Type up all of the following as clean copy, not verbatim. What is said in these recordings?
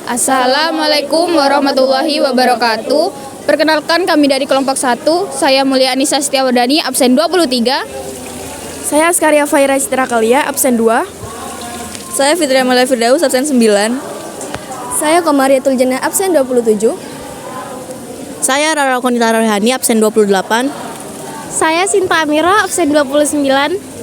Assalamualaikum warahmatullahi wabarakatuh. Perkenalkan, kami dari kelompok 1. Saya Mulia Anissa Setiawardani, absen 23. Saya Askaria Faira Citrakalia, absen 2. Saya Fitri Amalia Firdaus, absen 9. Saya Komariatul Jannah, absen 27. Saya Rara Konita Rohani, absen 28. Saya Sinta Amira, absen 29.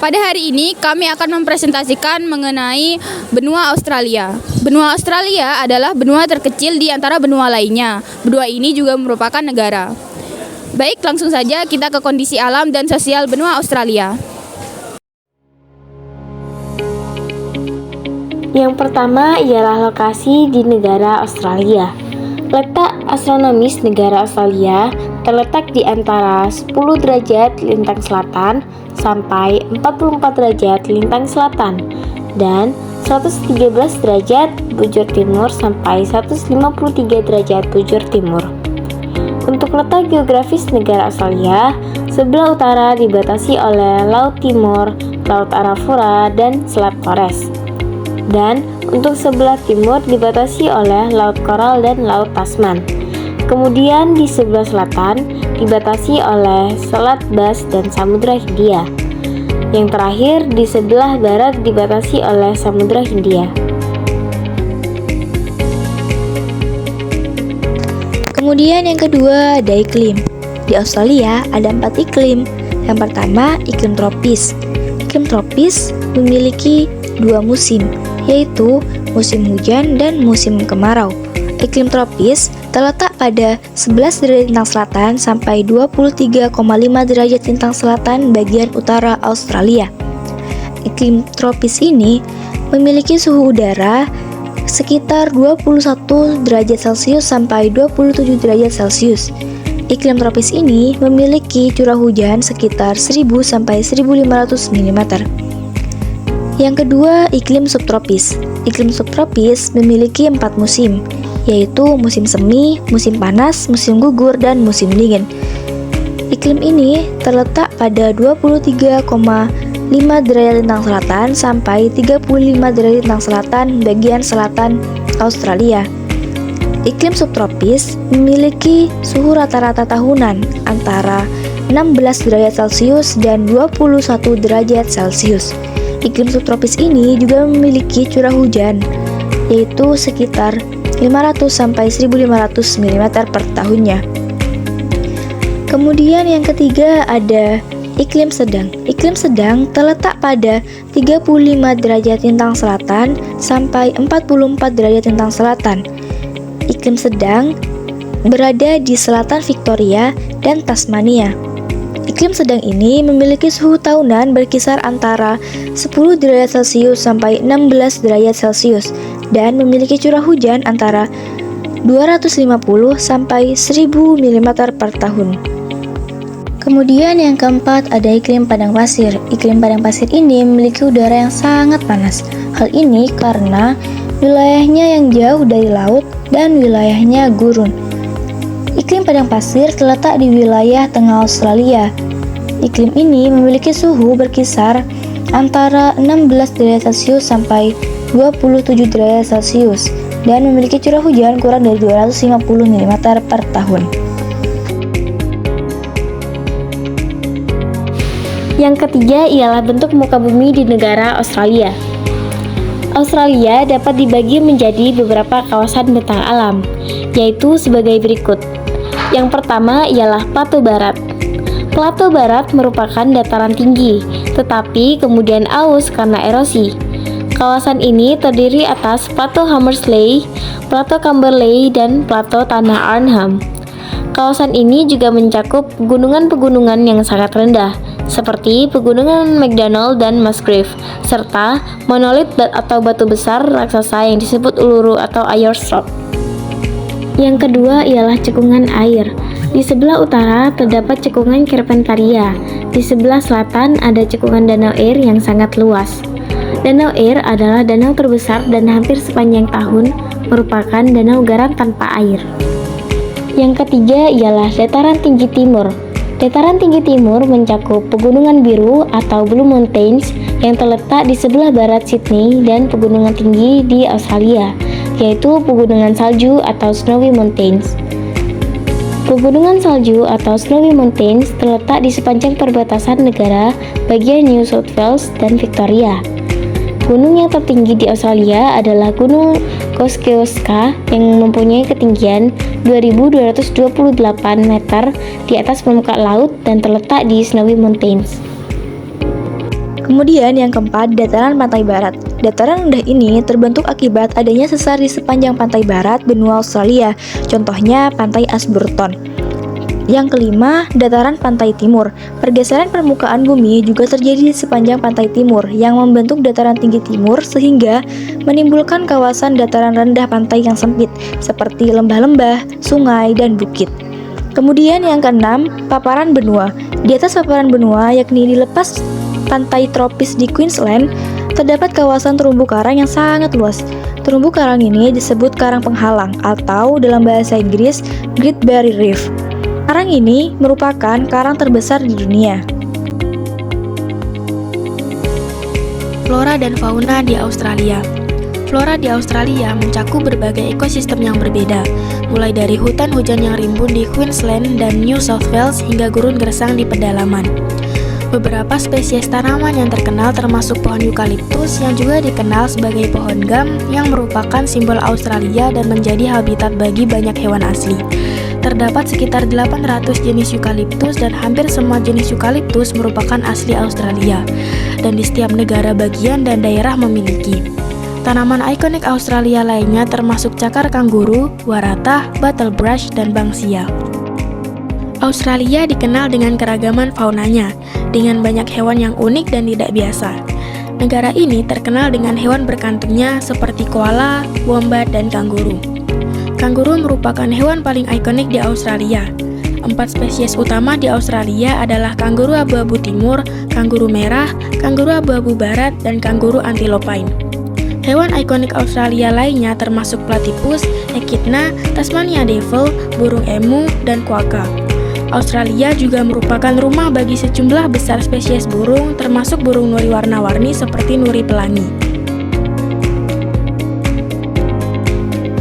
Pada hari ini kami akan mempresentasikan mengenai benua Australia. Benua Australia adalah benua terkecil di antara benua lainnya. Benua ini juga merupakan negara. Baik, langsung saja kita ke kondisi alam dan sosial benua Australia. Yang pertama ialah lokasi di negara Australia. Letak astronomis negara Australia terletak di antara 10 derajat lintang selatan sampai 44 derajat lintang selatan dan 113 derajat bujur timur sampai 153 derajat bujur timur. Untuk letak geografis negara Australia, sebelah utara dibatasi oleh Laut Timur, Laut Arafura, dan Selat Torres. Dan untuk sebelah timur dibatasi oleh Laut Coral dan Laut Tasman. Kemudian di sebelah selatan dibatasi oleh Selat Bass dan Samudra Hindia. Yang terakhir di sebelah barat dibatasi oleh Samudra Hindia. Kemudian yang kedua ada iklim. Di Australia ada 4 iklim. Yang pertama iklim tropis. Iklim tropis memiliki 2 musim, yaitu musim hujan dan musim kemarau. Iklim tropis terletak pada 11 derajat lintang selatan sampai 23,5 derajat lintang selatan bagian utara Australia. Iklim tropis ini memiliki suhu udara sekitar 21 derajat Celcius sampai 27 derajat Celcius. Iklim tropis ini memiliki curah hujan sekitar 1000 sampai 1500 mm. Yang kedua, iklim subtropis. Iklim subtropis memiliki 4 musim, yaitu musim semi, musim panas, musim gugur, dan musim dingin. Iklim ini terletak pada 23,5 derajat lintang selatan sampai 35 derajat lintang selatan bagian selatan Australia. Iklim subtropis memiliki suhu rata-rata tahunan antara 16 derajat Celcius dan 21 derajat Celcius. Iklim subtropis ini juga memiliki curah hujan, yaitu sekitar 500 sampai 1500 mm per tahunnya. Kemudian yang ketiga ada iklim sedang. Iklim sedang terletak pada 35 derajat lintang selatan sampai 44 derajat lintang selatan. Iklim sedang berada di selatan Victoria dan Tasmania. Iklim sedang ini memiliki suhu tahunan berkisar antara 10 derajat Celcius sampai 16 derajat Celcius dan memiliki curah hujan antara 250 sampai 1000 mm per tahun. Kemudian yang keempat ada iklim padang pasir. Iklim padang pasir ini memiliki udara yang sangat panas. Hal ini karena wilayahnya yang jauh dari laut dan wilayahnya gurun. Iklim padang pasir terletak di wilayah tengah Australia. Iklim ini memiliki suhu berkisar antara 16 derajat Celcius sampai 27 derajat Celcius dan memiliki curah hujan kurang dari 250 mm per tahun. Yang ketiga ialah bentuk muka bumi di negara Australia. Australia dapat dibagi menjadi beberapa kawasan bentang alam, yaitu sebagai berikut. Yang pertama ialah Plato Barat. Plato Barat merupakan dataran tinggi, tetapi kemudian aus karena erosi. Kawasan ini terdiri atas Plato Hamersley, Plato Camberley, dan Plato Tanah Arnhem. Kawasan ini juga mencakup pegunungan-pegunungan yang sangat rendah, seperti pegunungan McDonald dan Musgrave, serta monolit atau batu besar raksasa yang disebut Uluru atau Ayorstrop. Yang kedua ialah cekungan air. Di sebelah utara terdapat cekungan Carpentaria. Di sebelah selatan ada cekungan Danau Erie yang sangat luas. Danau Erie adalah danau terbesar dan hampir sepanjang tahun merupakan danau garam tanpa air. Yang ketiga ialah dataran tinggi timur. Dataran tinggi timur mencakup Pegunungan Biru atau Blue Mountains yang terletak di sebelah barat Sydney dan pegunungan tinggi di Australia, yaitu Pegunungan Salju atau Snowy Mountains. Pegunungan salju atau Snowy Mountains terletak di sepanjang perbatasan negara bagian New South Wales dan Victoria. Gunung yang tertinggi di Australia adalah Gunung Kosciuszko yang mempunyai ketinggian 2.228 meter di atas permukaan laut dan terletak di Snowy Mountains. Kemudian yang keempat, dataran pantai barat. Dataran rendah ini terbentuk akibat adanya sesar di sepanjang pantai barat benua Australia, contohnya pantai Ashburton. Yang kelima, dataran pantai timur. Pergeseran permukaan bumi juga terjadi di sepanjang pantai timur yang membentuk dataran tinggi timur sehingga menimbulkan kawasan dataran rendah pantai yang sempit seperti lembah-lembah, sungai, dan bukit. Kemudian yang keenam, paparan benua. Di atas paparan benua, yakni di lepas pantai tropis di Queensland, terdapat kawasan terumbu karang yang sangat luas. Terumbu karang ini disebut karang penghalang atau dalam bahasa Inggris Great Barrier Reef. Karang ini merupakan karang terbesar di dunia. Flora dan fauna di Australia. Flora di Australia mencakup berbagai ekosistem yang berbeda, mulai dari hutan hujan yang rimbun di Queensland dan New South Wales hingga gurun gersang di pedalaman. Beberapa spesies tanaman yang terkenal termasuk pohon eukaliptus yang juga dikenal sebagai pohon gum yang merupakan simbol Australia dan menjadi habitat bagi banyak hewan asli. Terdapat sekitar 800 jenis eukaliptus dan hampir semua jenis eukaliptus merupakan asli Australia dan di setiap negara bagian dan daerah memiliki. Tanaman ikonik Australia lainnya termasuk cakar kanguru, waratah, battlebrush, dan banksia. Australia dikenal dengan keragaman faunanya, dengan banyak hewan yang unik dan tidak biasa. Negara ini terkenal dengan hewan berkantungnya seperti koala, wombat, dan kanguru. Kanguru merupakan hewan paling ikonik di Australia. 4 spesies utama di Australia adalah kanguru abu-abu timur, kanguru merah, kanguru abu-abu barat, dan kanguru antilopine. Hewan ikonik Australia lainnya termasuk platypus, echidna, Tasmania devil, burung emu, dan quokka. Australia juga merupakan rumah bagi sejumlah besar spesies burung, termasuk burung nuri warna-warni seperti nuri pelangi.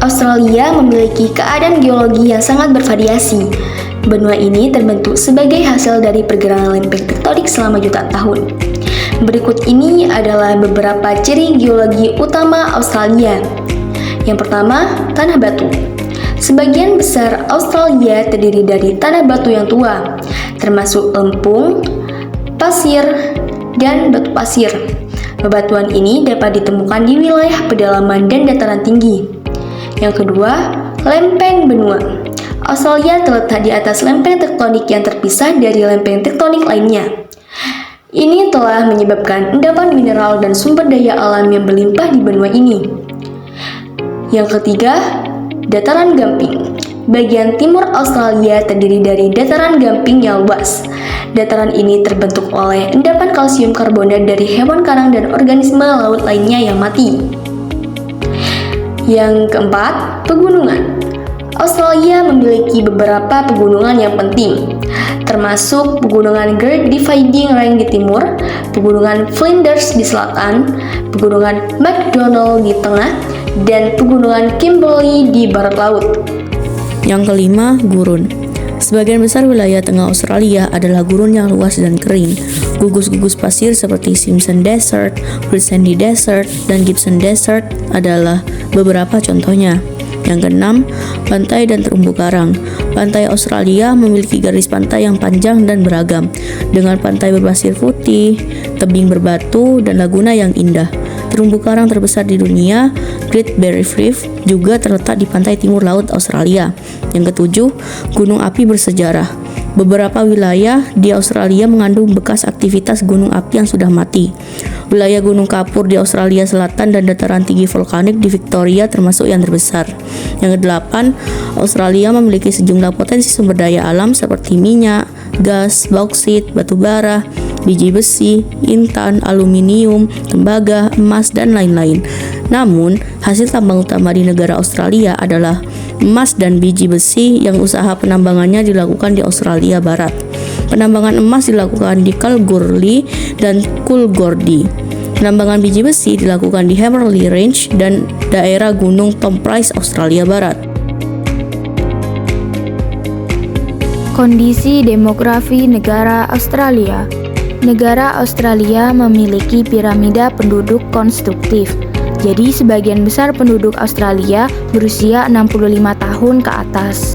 Australia memiliki keadaan geologi yang sangat bervariasi. Benua ini terbentuk sebagai hasil dari pergerakan lempeng tektonik selama jutaan tahun. Berikut ini adalah beberapa ciri geologi utama Australia. Yang pertama, tanah batu. Sebagian besar Australia terdiri dari tanah batu yang tua, termasuk lempung, pasir, dan batu pasir. Bebatuan ini dapat ditemukan di wilayah pedalaman dan dataran tinggi. Yang kedua, lempeng benua. Australia terletak di atas lempeng tektonik yang terpisah dari lempeng tektonik lainnya. Ini telah menyebabkan endapan mineral dan sumber daya alam yang berlimpah di benua ini. Yang ketiga, dataran gamping. Bagian timur Australia terdiri dari dataran gamping yang luas. Dataran ini terbentuk oleh endapan kalsium karbonat dari hewan karang dan organisme laut lainnya yang mati. Yang keempat, pegunungan. Australia memiliki beberapa pegunungan yang penting, termasuk pegunungan Great Dividing Range di timur, pegunungan Flinders di selatan, pegunungan McDonnell di tengah, dan pegunungan Kimberley di barat laut. Yang kelima, gurun. Sebagian besar wilayah tengah Australia adalah gurun yang luas dan kering. Gugus-gugus pasir seperti Simpson Desert, Great Sandy Desert, dan Gibson Desert adalah beberapa contohnya. Yang keenam, pantai dan terumbu karang. Pantai Australia memiliki garis pantai yang panjang dan beragam, dengan pantai berpasir putih, tebing berbatu, dan laguna yang indah. Terumbu karang terbesar di dunia, Great Barrier Reef, juga terletak di pantai timur laut Australia. Yang ketujuh, gunung api bersejarah. Beberapa wilayah di Australia mengandung bekas aktivitas gunung api yang sudah mati. Wilayah Gunung Kapur di Australia Selatan dan dataran tinggi vulkanik di Victoria termasuk yang terbesar. Yang kedelapan, Australia memiliki sejumlah potensi sumber daya alam seperti minyak, gas, bauksit, batu bara, biji besi, intan, aluminium, tembaga, emas, dan lain-lain. Namun, hasil tambang utama di negara Australia adalah emas dan biji besi yang usaha penambangannya dilakukan di Australia Barat. Penambangan emas dilakukan di Kalgoorlie dan Coolgardie. Penambangan biji besi dilakukan di Hamerley Range dan daerah Gunung Tom Price, Australia Barat. Kondisi demografi negara Australia. Negara Australia memiliki piramida penduduk konstruktif. Jadi sebagian besar penduduk Australia berusia 65 tahun ke atas.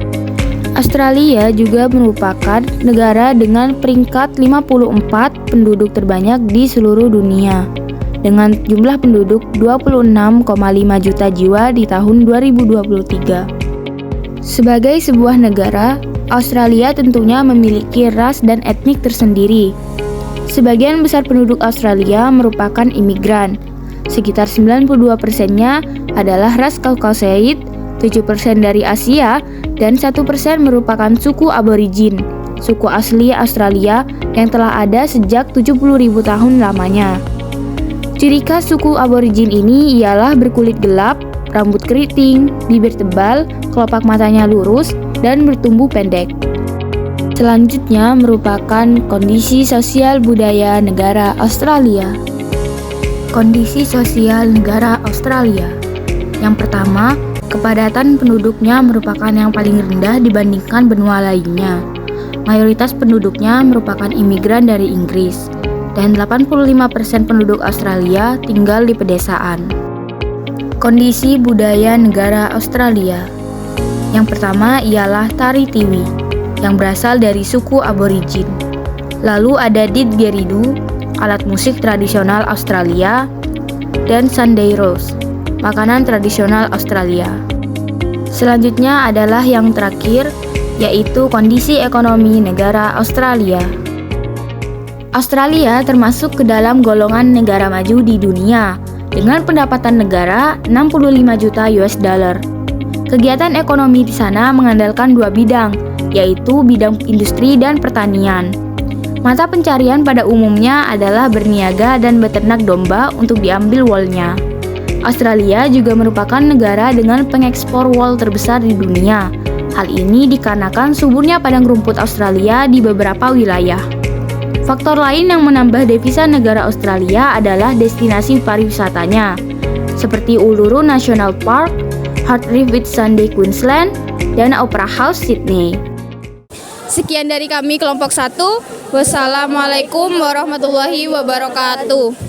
Australia juga merupakan negara dengan peringkat 54 penduduk terbanyak di seluruh dunia, dengan jumlah penduduk 26,5 juta jiwa di tahun 2023. Sebagai sebuah negara, Australia tentunya memiliki ras dan etnik tersendiri. Sebagian besar penduduk Australia merupakan imigran. Sekitar 92%-nya adalah ras Caucasoid, 7% dari Asia, dan 1% merupakan suku aborigin, suku asli Australia yang telah ada sejak 70.000 tahun lamanya. Ciri khas suku aborigin ini ialah berkulit gelap, rambut keriting, bibir tebal, kelopak matanya lurus, dan bertumbuh pendek. Selanjutnya merupakan kondisi sosial budaya negara Australia. Kondisi sosial negara Australia. Yang pertama, kepadatan penduduknya merupakan yang paling rendah dibandingkan benua lainnya. Mayoritas penduduknya merupakan imigran dari Inggris, dan 85% penduduk Australia tinggal di pedesaan. Kondisi budaya negara Australia. Yang pertama ialah tari tiwi, yang berasal dari suku aborigin. Lalu ada didgeridoo, alat musik tradisional Australia, dan Sunday roast, makanan tradisional Australia. Selanjutnya adalah yang terakhir, yaitu kondisi ekonomi negara Australia. Australia termasuk ke dalam golongan negara maju di dunia, dengan pendapatan negara 65 juta US dollar. Kegiatan ekonomi di sana mengandalkan dua bidang, yaitu bidang industri dan pertanian. Mata pencarian pada umumnya adalah berniaga dan beternak domba untuk diambil wolnya. Australia juga merupakan negara dengan pengekspor wol terbesar di dunia. Hal ini dikarenakan suburnya padang rumput Australia di beberapa wilayah. Faktor lain yang menambah devisa negara Australia adalah destinasi pariwisatanya, seperti Uluru National Park, Heart Reef Whitsunday Queensland, dan Opera House Sydney. Sekian dari kami kelompok 1. Wassalamualaikum warahmatullahi wabarakatuh.